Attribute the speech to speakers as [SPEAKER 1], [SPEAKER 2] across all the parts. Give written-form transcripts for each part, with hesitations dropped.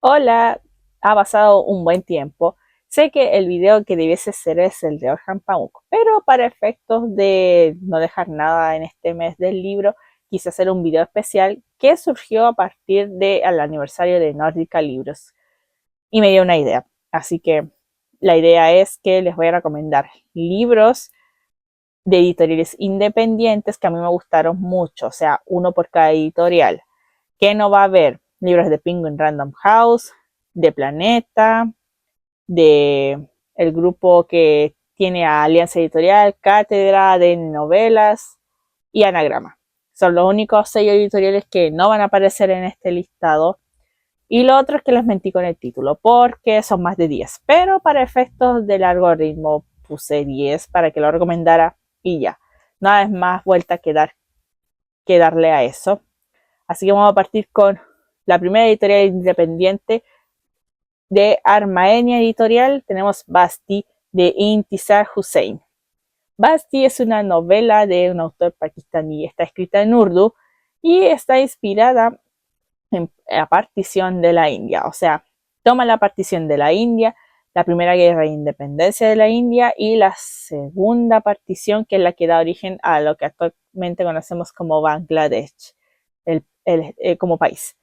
[SPEAKER 1] Hola, ha pasado un buen tiempo. Sé que el video que debiese ser es el de Orhan Pamuk, pero para efectos de no dejar nada en este mes del libro, quise hacer un video especial que surgió a partir del aniversario de Nórdica Libros y me dio una idea. Así que la idea es que les voy a recomendar libros de editoriales independientes que a mí me gustaron mucho, o sea, uno por cada editorial. ¿Qué no va a haber? Libros de Penguin Random House, de Planeta, de el grupo que tiene a Alianza Editorial, Cátedra de Novelas y Anagrama. Son los únicos 6 editoriales que no van a aparecer en este listado. Y lo otro es que les mentí con el título, porque son más de 10. Pero para efectos del algoritmo puse 10 para que lo recomendara y ya. Nada es más vuelta que darle a eso. Así que vamos a partir con la primera editorial independiente de Armaenia Editorial. Tenemos Basti de Intizar Hussain. Basti es una novela de un autor pakistaní. Está escrita en urdu y está inspirada en la partición de la India. O sea, toma la partición de la India, la primera guerra de independencia de la India y la segunda partición, que es la que da origen a lo que actualmente conocemos como Bangladesh, como país.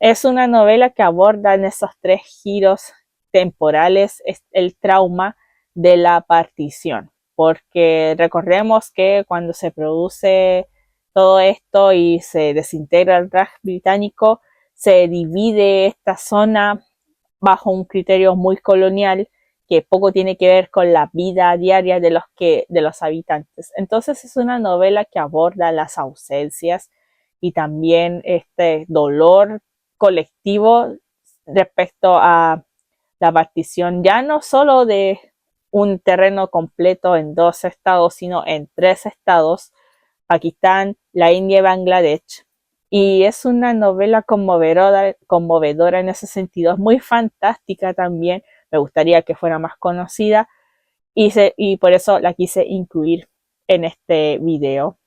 [SPEAKER 1] Es una novela que aborda en esos 3 giros temporales el trauma de la partición, porque recordemos que cuando se produce todo esto y se desintegra el Raj británico, se divide esta zona bajo un criterio muy colonial que poco tiene que ver con la vida diaria de los habitantes. Entonces es una novela que aborda las ausencias y también este dolor colectivo respecto a la partición ya no solo de un terreno completo en 2 estados, sino en 3 estados, Pakistán, la India y Bangladesh. Y es una novela conmovedora en ese sentido, es muy fantástica también, me gustaría que fuera más conocida y por eso la quise incluir en este video.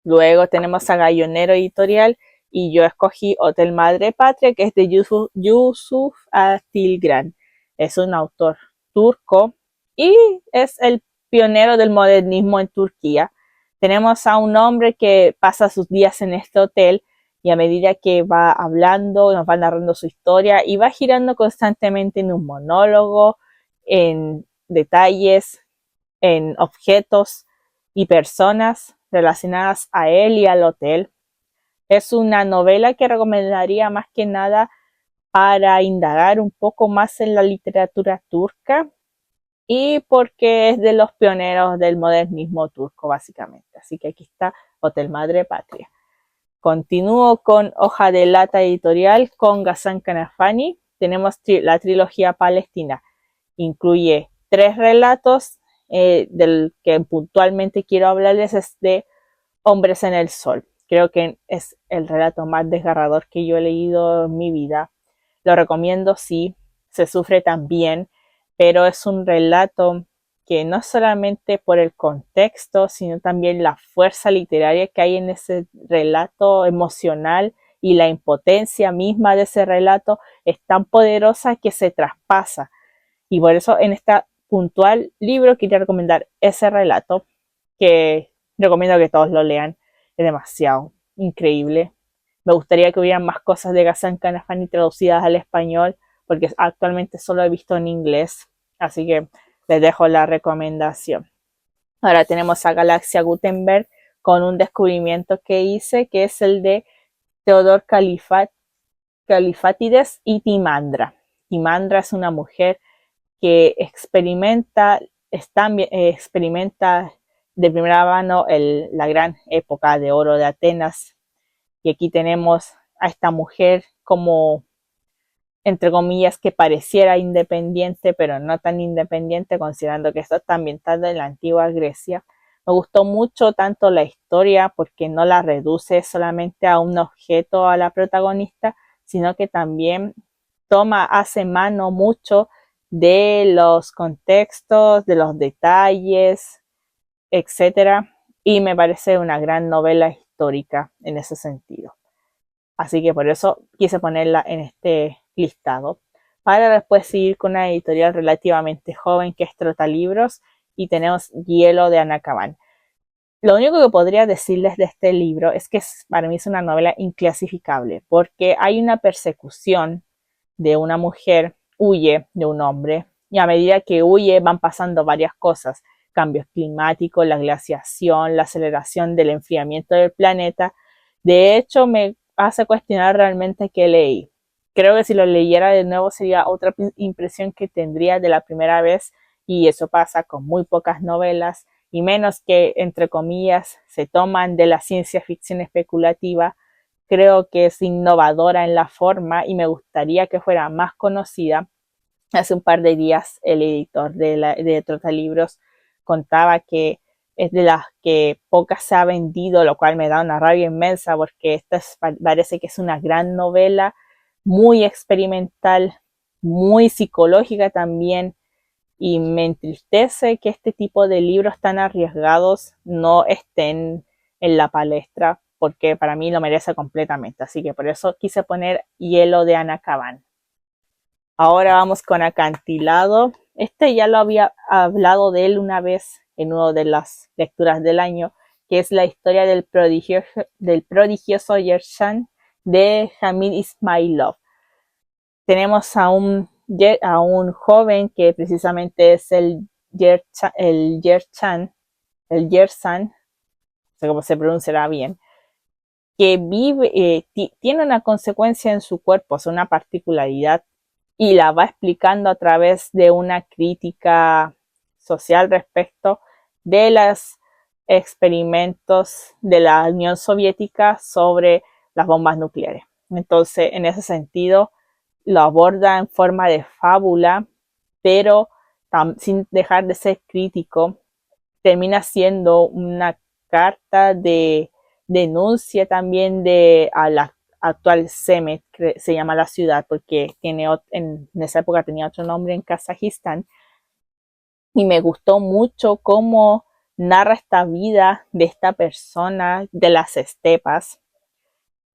[SPEAKER 1] Luego tenemos a Gallonero Editorial y yo escogí Hotel Madre Patria, que es de Yusuf Atilgran. Es un autor turco y es el pionero del modernismo en Turquía. Tenemos a un hombre que pasa sus días en este hotel y a medida que va hablando, nos va narrando su historia y va girando constantemente en un monólogo, en detalles, en objetos y personas relacionadas a él y al hotel. Es una novela que recomendaría más que nada para indagar un poco más en la literatura turca y porque es de los pioneros del modernismo turco básicamente. Así que aquí está Hotel Madre Patria. Continúo con Hoja de Lata Editorial con Ghassan Kanafani. Tenemos la trilogía palestina. Incluye 3 relatos. Del que puntualmente quiero hablarles es de Hombres en el Sol. Creo que es el relato más desgarrador que yo he leído en mi vida. Lo recomiendo, sí, se sufre también, pero es un relato que no solamente por el contexto, sino también la fuerza literaria que hay en ese relato emocional y la impotencia misma de ese relato es tan poderosa que se traspasa. Y por eso en este puntual libro quería recomendar ese relato, que recomiendo que todos lo lean. Es demasiado increíble. Me gustaría que hubieran más cosas de Ghassan Kanafani traducidas al español, porque actualmente solo he visto en inglés. Así que les dejo la recomendación. Ahora tenemos a Galaxia Gutenberg con un descubrimiento que hice, que es el de Theodor Califatides y Timandra. Timandra es una mujer que experimenta de primera mano la gran época de oro de Atenas. Y aquí tenemos a esta mujer como, entre comillas, que pareciera independiente, pero no tan independiente, considerando que esto está ambientado en la antigua Grecia. Me gustó mucho tanto la historia porque no la reduce solamente a un objeto a la protagonista, sino que también hace mano mucho de los contextos, de los detalles, etcétera. Y me parece una gran novela histórica en ese sentido. Así que por eso quise ponerla en este listado, para después seguir con una editorial relativamente joven que es Trotalibros, y tenemos Hielo de Anna Kavan. Lo único que podría decirles de este libro es que para mí es una novela inclasificable, porque hay una persecución de una mujer, huye de un hombre, y a medida que huye van pasando varias cosas: cambios climáticos, la glaciación, la aceleración del enfriamiento del planeta. De hecho, me hace cuestionar realmente qué leí. Creo que si lo leyera de nuevo sería otra impresión que tendría de la primera vez, y eso pasa con muy pocas novelas, y menos que, entre comillas, se toman de la ciencia ficción especulativa. Creo que es innovadora en la forma y me gustaría que fuera más conocida. Hace un par de días el editor de Trotalibros contaba que es de las que pocas se ha vendido, lo cual me da una rabia inmensa, porque esta parece que es una gran novela, muy experimental, muy psicológica también, y me entristece que este tipo de libros tan arriesgados no estén en la palestra, porque para mí lo merece completamente. Así que por eso quise poner Hielo de Anna Kavan. Ahora vamos con Acantilado. Este ya lo había hablado de él una vez en una de las lecturas del año, que es la historia del prodigioso Yershan de Hamid Ismailov. Tenemos a un joven que precisamente es el Yersan, no sé cómo se pronunciará bien, que vive, tiene una consecuencia en su cuerpo, o sea, una particularidad, y la va explicando a través de una crítica social respecto de los experimentos de la Unión Soviética sobre las bombas nucleares. Entonces, en ese sentido, lo aborda en forma de fábula, pero sin dejar de ser crítico. Termina siendo una carta de denuncia también a la actual Semet, que se llama la ciudad, porque en esa época tenía otro nombre en Kazajistán, y me gustó mucho cómo narra esta vida de esta persona de las estepas,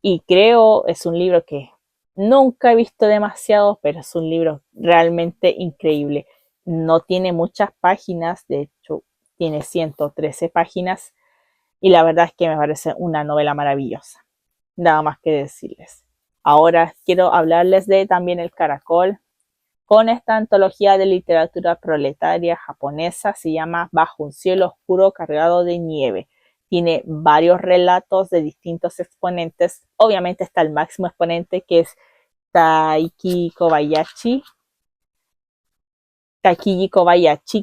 [SPEAKER 1] y creo es un libro que nunca he visto demasiado, pero es un libro realmente increíble. No tiene muchas páginas, de hecho tiene 113 páginas, y la verdad es que me parece una novela maravillosa. Nada más que decirles. Ahora quiero hablarles de también El Caracol, con esta antología de literatura proletaria japonesa. Se llama Bajo un cielo oscuro cargado de nieve. Tiene varios relatos de distintos exponentes. Obviamente está el máximo exponente, que es Takiji Kobayashi,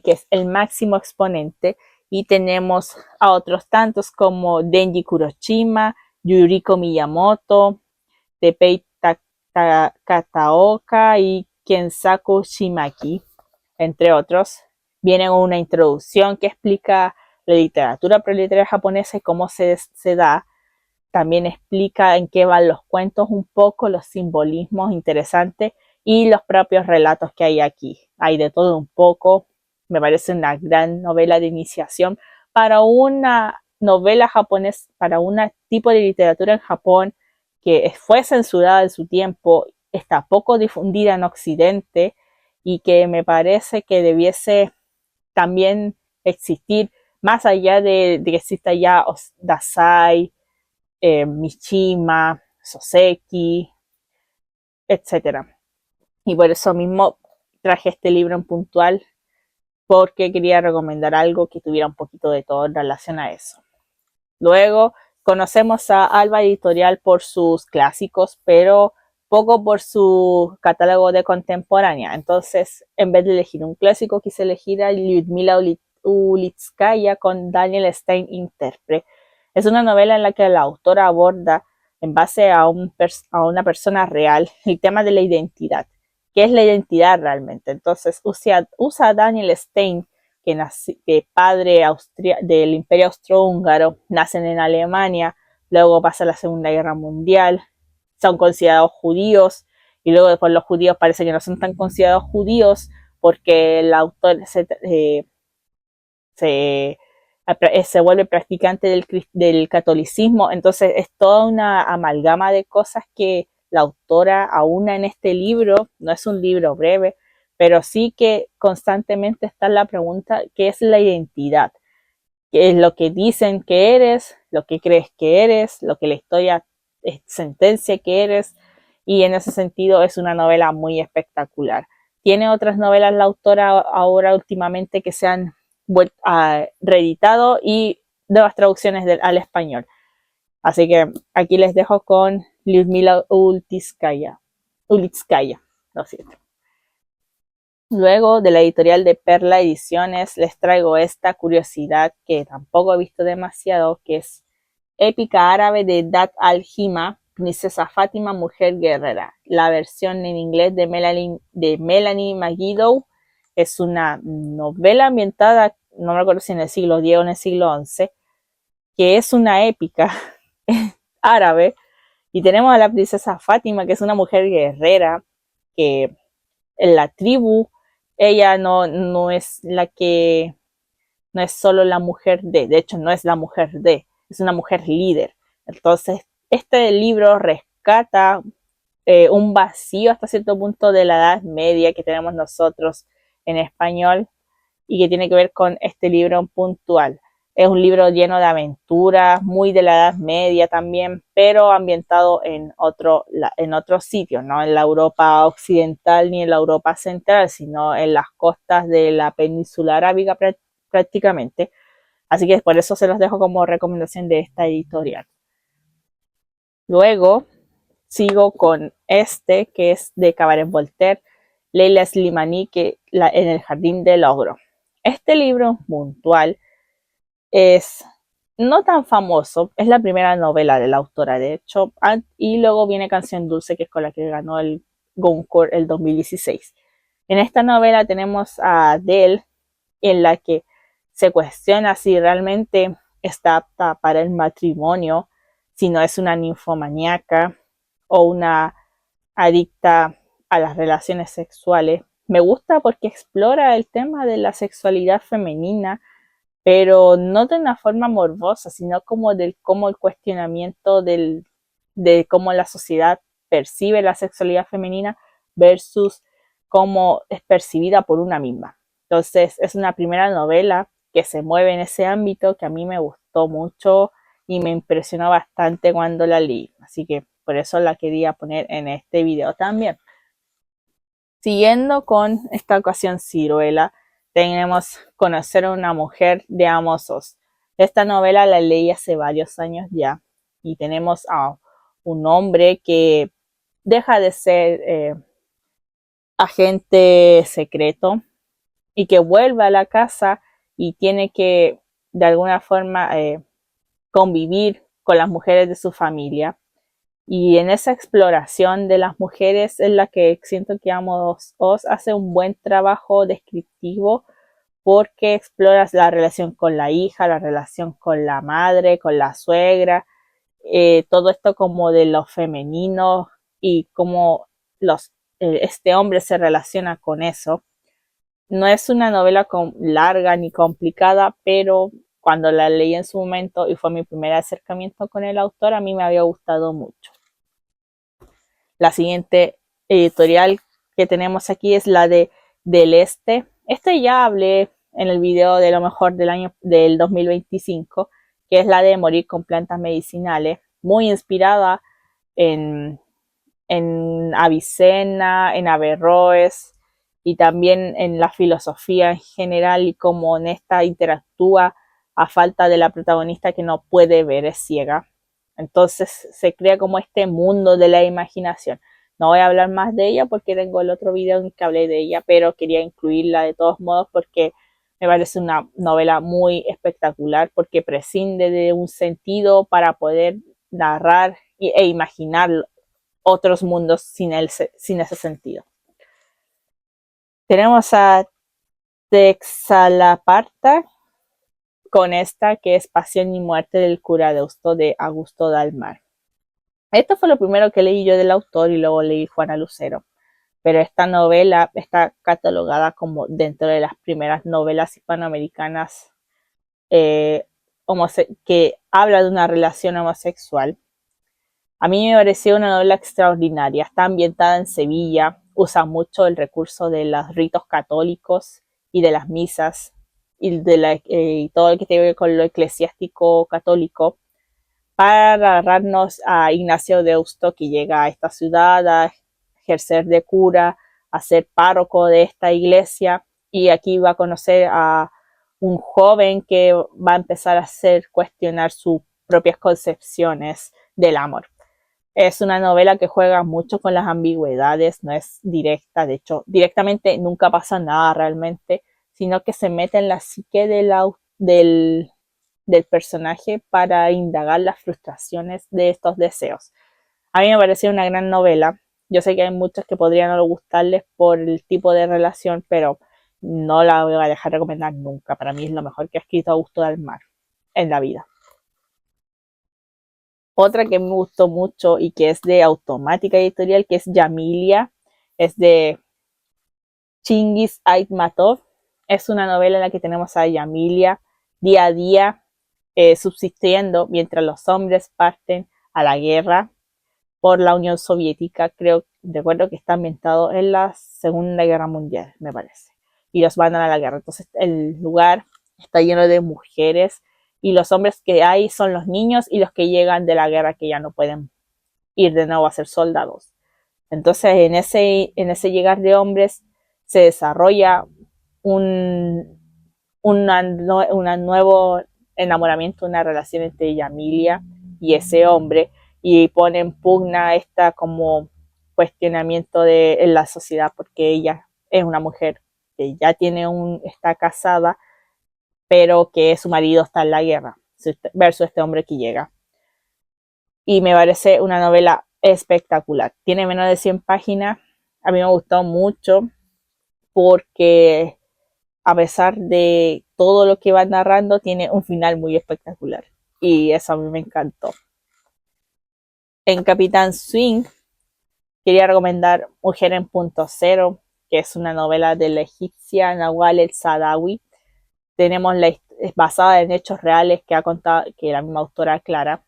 [SPEAKER 1] que es el máximo exponente, y tenemos a otros tantos como Denji Kuroshima, Yuriko Miyamoto, Teppei Kataoka y Kensaku Shimaki, entre otros. Viene una introducción que explica la literatura proletaria japonesa y cómo se da. También explica en qué van los cuentos un poco, los simbolismos interesantes y los propios relatos que hay aquí. Hay de todo un poco. Me parece una gran novela de iniciación para una novela japonesa, para un tipo de literatura en Japón que fue censurada en su tiempo, está poco difundida en Occidente, y que me parece que debiese también existir más allá de que exista ya Dasai, Mishima, Soseki, etcétera. Y por eso mismo traje este libro en puntual, porque quería recomendar algo que tuviera un poquito de todo en relación a eso. Luego conocemos a Alba Editorial por sus clásicos, pero poco por su catálogo de contemporánea. Entonces, en vez de elegir un clásico, quise elegir a Lyudmila Ulitskaya con Daniel Stein intérprete. Es una novela en la que la autora aborda, en base a una persona real, el tema de la identidad. ¿Qué es la identidad realmente? Entonces usa a Daniel Stein, que padre del Imperio Austrohúngaro, nacen en Alemania, luego pasa la Segunda Guerra Mundial, son considerados judíos, y luego después los judíos parece que no son tan considerados judíos, porque el autor se vuelve practicante del catolicismo. Entonces es toda una amalgama de cosas que la autora aúna en este libro. No es un libro breve, pero sí que constantemente está la pregunta: ¿qué es la identidad? ¿Qué es lo que dicen que eres? ¿Lo que crees que eres? ¿Lo que la historia sentencia que eres? Y en ese sentido es una novela muy espectacular. Tiene otras novelas la autora ahora últimamente que se han reeditado y nuevas traducciones al español. Así que aquí les dejo con Lyudmila Ulitskaya. Lo siento. Luego de la editorial de Perla Ediciones les traigo esta curiosidad que tampoco he visto demasiado, que es Épica árabe de Dad al-Hima, Princesa Fátima, Mujer Guerrera. La versión en inglés de Melanie Magidow es una novela ambientada, no me acuerdo si en el siglo X o en el siglo XI, que es una épica árabe. Y tenemos a la princesa Fátima, que es una mujer guerrera, que en la tribu ella no es la que, no es solo la mujer de hecho no es la mujer es una mujer líder. Entonces este libro rescata un vacío hasta cierto punto de la Edad Media que tenemos nosotros en español y que tiene que ver con este libro puntual. Es un libro lleno de aventuras, muy de la Edad Media también, pero ambientado en otro sitio, no en la Europa occidental ni en la Europa central, sino en las costas de la península arábiga prácticamente. Así que por eso se los dejo como recomendación de esta editorial. Luego sigo con este que es de Cabaret Voltaire, Leila Slimani, en el jardín del ogro. Este libro puntual es no tan famoso, es la primera novela de la autora de hecho, y luego viene Canción Dulce, que es con la que ganó el Goncourt el 2016. En esta novela tenemos a Adele, en la que se cuestiona si realmente está apta para el matrimonio, si no es una ninfomaníaca o una adicta a las relaciones sexuales. Me gusta porque explora el tema de la sexualidad femenina, pero no de una forma morbosa, sino como cómo el cuestionamiento de cómo la sociedad percibe la sexualidad femenina versus cómo es percibida por una misma. Entonces es una primera novela que se mueve en ese ámbito que a mí me gustó mucho y me impresionó bastante cuando la leí. Así que por eso la quería poner en este video también. Siguiendo con esta ocasión ciruela, tenemos Conocer a una mujer de Amos Oz. Esta novela la leí hace varios años ya y tenemos a un hombre que deja de ser agente secreto y que vuelve a la casa y tiene que de alguna forma convivir con las mujeres de su familia. Y en esa exploración de las mujeres es la que siento que Amos Oz hace un buen trabajo descriptivo, porque exploras la relación con la hija, la relación con la madre, con la suegra, todo esto como de lo femenino y cómo este hombre se relaciona con eso. No es una novela larga ni complicada, pero cuando la leí en su momento y fue mi primer acercamiento con el autor, a mí me había gustado mucho. La siguiente editorial que tenemos aquí es la de Del Este. Este ya hablé en el video de lo mejor del 2025, que es la de Morir con plantas medicinales, muy inspirada en, en Avicena, en Averroes y también en la filosofía en general y cómo en esta interactúa a falta de la protagonista que no puede ver, es ciega. Entonces se crea como este mundo de la imaginación. No voy a hablar más de ella porque tengo el otro video en que hablé de ella, pero quería incluirla de todos modos porque me parece una novela muy espectacular, porque prescinde de un sentido para poder narrar e imaginar otros mundos sin ese sentido. Tenemos a Texalaparta con esta que es Pasión y Muerte del cura Deusto de Augusto Dalmar. Esto fue lo primero que leí yo del autor y luego leí Juana Lucero. Pero esta novela está catalogada como dentro de las primeras novelas hispanoamericanas que habla de una relación homosexual. A mí me pareció una novela extraordinaria. Está ambientada en Sevilla, usa mucho el recurso de los ritos católicos y de las misas y todo lo que tiene que ver con lo eclesiástico católico para agarrarnos a Ignacio de Deusto, que llega a esta ciudad a ejercer de cura, a ser párroco de esta iglesia, y aquí va a conocer a un joven que va a empezar a hacer cuestionar sus propias concepciones del amor. Es una novela que juega mucho con las ambigüedades, no es directa, de hecho, directamente nunca pasa nada realmente, sino que se mete en la psique del personaje para indagar las frustraciones de estos deseos. A mí me pareció una gran novela. Yo sé que hay muchos que podrían no gustarles por el tipo de relación, pero no la voy a dejar recomendar nunca. Para mí es lo mejor que ha escrito Augusto del Mar en la vida. Otra que me gustó mucho y que es de Automática Editorial, que es Yamilia, es de Chingis Aitmatov. Es una novela en la que tenemos a Yamilia día a día subsistiendo mientras los hombres parten a la guerra por la Unión Soviética. Recuerdo que está ambientado en la Segunda Guerra Mundial, me parece. Y los mandan a la guerra. Entonces el lugar está lleno de mujeres y los hombres que hay son los niños y los que llegan de la guerra que ya no pueden ir de nuevo a ser soldados. Entonces en ese llegar de hombres se desarrolla un, nuevo enamoramiento, una relación entre Yamilia y ese hombre, y pone en pugna esta como cuestionamiento en la sociedad, porque ella es una mujer que ya está casada, pero que su marido está en la guerra, versus este hombre que llega. Y me parece una novela espectacular. Tiene menos de 100 páginas. A mí me gustó mucho porque a pesar de todo lo que va narrando, tiene un final muy espectacular. Y eso a mí me encantó. En Capitán Swing, quería recomendar Mujer en Punto Cero, que es una novela de la egipcia Nawal El Sadawi. Es basada en hechos reales que ha contado que la misma autora aclara.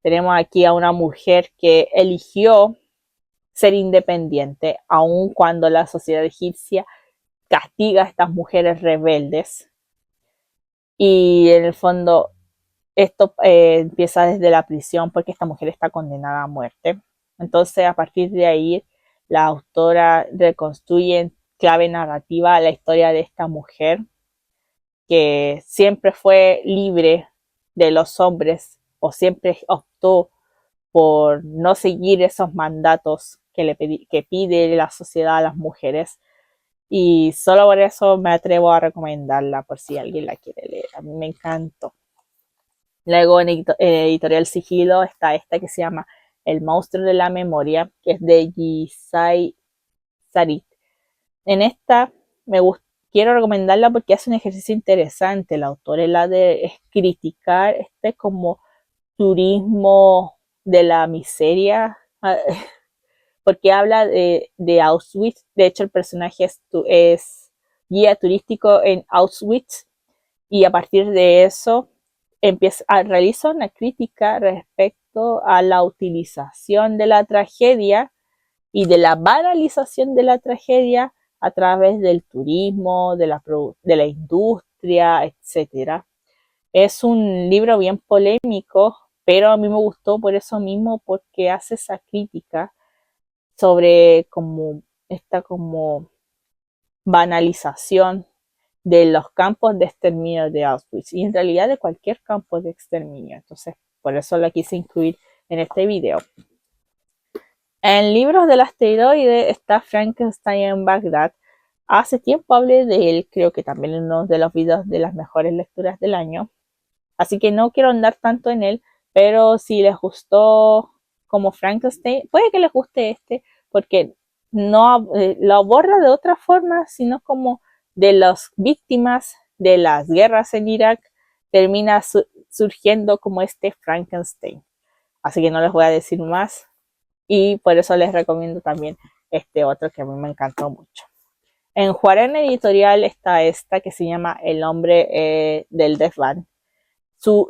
[SPEAKER 1] Tenemos aquí a una mujer que eligió ser independiente, aun cuando la sociedad egipcia castiga a estas mujeres rebeldes. Y en el fondo esto empieza desde la prisión porque esta mujer está condenada a muerte. Entonces a partir de ahí la autora reconstruye en clave narrativa la historia de esta mujer que siempre fue libre de los hombres o siempre optó por no seguir esos mandatos que pide la sociedad a las mujeres. Y solo por eso me atrevo a recomendarla por si alguien la quiere leer. A mí me encantó. Luego en Editorial Sigilo está esta que se llama El monstruo de la memoria, que es de Gisai Sarit. En esta quiero recomendarla porque hace un ejercicio interesante. La autora es la de criticar este como turismo de la miseria, porque habla de Auschwitz. De hecho, el personaje es guía turístico en Auschwitz y a partir de eso realiza una crítica respecto a la utilización de la tragedia y de la banalización de la tragedia a través del turismo, de la industria, etcétera. Es un libro bien polémico, pero a mí me gustó por eso mismo, porque hace esa crítica sobre como esta como banalización de los campos de exterminio de Auschwitz y en realidad de cualquier campo de exterminio. Entonces, por eso la quise incluir en este video. En Libros del Asteroide está Frankenstein en Bagdad. Hace tiempo hablé de él, creo que también en uno de los videos de las mejores lecturas del año. Así que no quiero andar tanto en él, pero si les gustó como Frankenstein, puede que les guste este, porque no lo aborda de otra forma, sino como de las víctimas de las guerras en Irak, termina surgiendo como este Frankenstein. Así que no les voy a decir más y por eso les recomiendo también este otro que a mí me encantó mucho. En Juarén Editorial está esta que se llama El hombre del desván.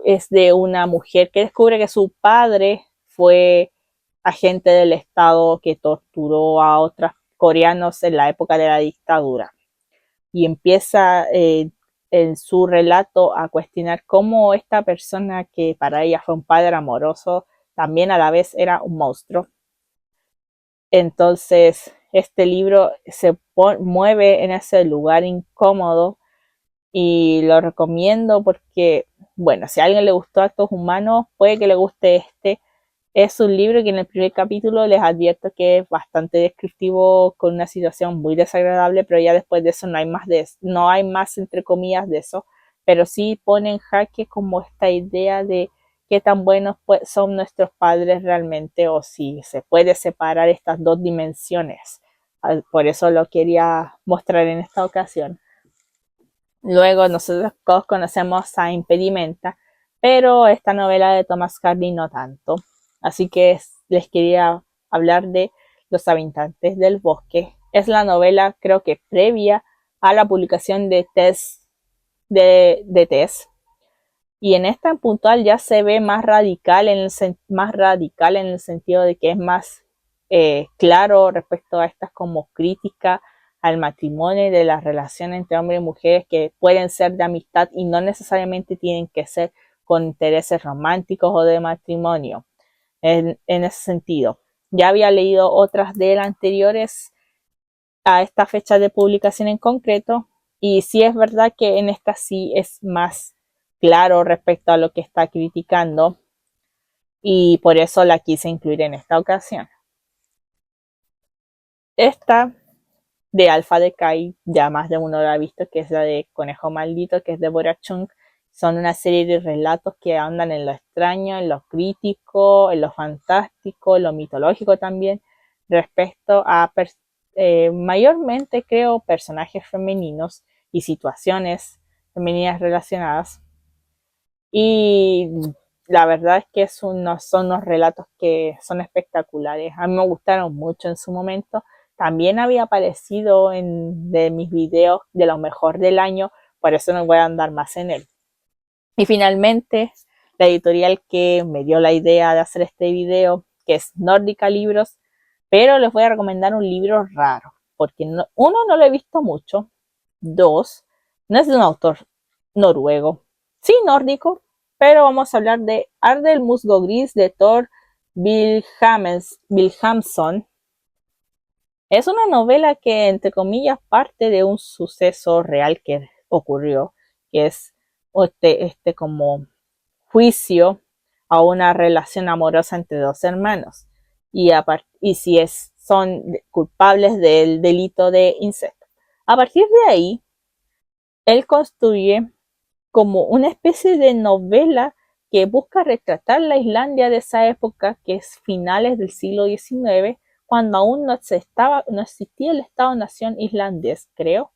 [SPEAKER 1] Es de una mujer que descubre que su padre fue agente del Estado que torturó a otros coreanos en la época de la dictadura. Y empieza en su relato a cuestionar cómo esta persona que para ella fue un padre amoroso, también a la vez era un monstruo. Entonces, este libro se mueve en ese lugar incómodo y lo recomiendo porque, bueno, si a alguien le gustó Actos Humanos, puede que le guste este. Es un libro que en el primer capítulo les advierto que es bastante descriptivo con una situación muy desagradable, pero ya después de eso no hay más no hay más entre comillas de eso, pero sí pone en jaque como esta idea de qué tan buenos son nuestros padres realmente o si se puede separar estas dos dimensiones. Por eso lo quería mostrar en esta ocasión. Luego nosotros todos conocemos a Impedimenta, pero esta novela de Thomas Hardy no tanto. Así que les quería hablar de Los habitantes del bosque. Es la novela, creo que previa a la publicación de Tess. Y en esta en puntual ya se ve más radical en el sentido de que es más claro respecto a estas como críticas al matrimonio y de las relaciones entre hombres y mujeres que pueden ser de amistad y no necesariamente tienen que ser con intereses románticos o de matrimonio. En ese sentido, ya había leído otras de las anteriores a esta fecha de publicación en concreto y sí es verdad que en esta sí es más claro respecto a lo que está criticando y por eso la quise incluir en esta ocasión. Esta de Alpha Decay, ya más de uno lo ha visto, que es la de Conejo Maldito, que es de Bora Chung. Son una serie de relatos que andan en lo extraño, en lo crítico, en lo fantástico, en lo mitológico también, respecto a mayormente creo personajes femeninos y situaciones femeninas relacionadas. Y la verdad es que son unos relatos que son espectaculares. A mí me gustaron mucho en su momento. También había aparecido en de mis videos de lo mejor del año, por eso no voy a andar más en él. Y finalmente, la editorial que me dio la idea de hacer este video, que es Nórdica Libros, pero les voy a recomendar un libro raro, porque uno, no lo he visto mucho, dos, no es de un autor noruego, sí nórdico, pero vamos a hablar de Arde el musgo gris de Thor Vilhjálmsson. Es una novela que, entre comillas, parte de un suceso real que ocurrió, que es este como juicio a una relación amorosa entre dos hermanos y si son culpables del delito de incesto. A partir de ahí, él construye como una especie de novela que busca retratar la Islandia de esa época, que es finales del siglo XIX, cuando aún no existía el Estado-Nación islandés, creo.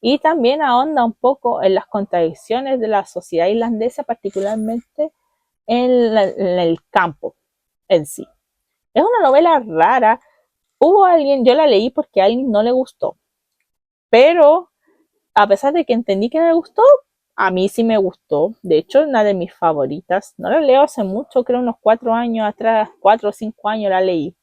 [SPEAKER 1] Y también ahonda un poco en las contradicciones de la sociedad islandesa, particularmente en el campo en sí. Es una novela rara. Yo la leí porque a alguien no le gustó, pero a pesar de que entendí que no le gustó, a mí sí me gustó. De hecho, es una de mis favoritas. No la leo hace mucho, creo unos 4 años atrás, 4 o 5 años la leí.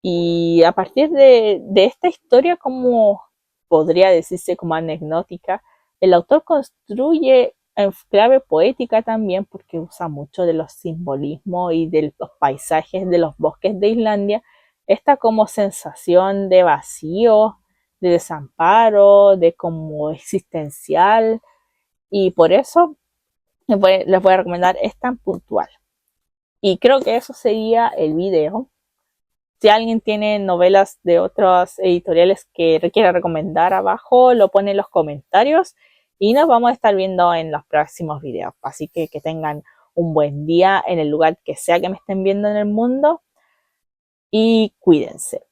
[SPEAKER 1] Y a partir de esta historia, como podría decirse como anecdótica, el autor construye en clave poética también, porque usa mucho de los simbolismos y de los paisajes de los bosques de Islandia, esta como sensación de vacío, de desamparo, de como existencial, y por eso les voy a recomendar esta en puntual. Y creo que eso sería el video. Si alguien tiene novelas de otras editoriales que quiera recomendar abajo, lo pone en los comentarios y nos vamos a estar viendo en los próximos videos. Así que tengan un buen día en el lugar que sea que me estén viendo en el mundo y cuídense.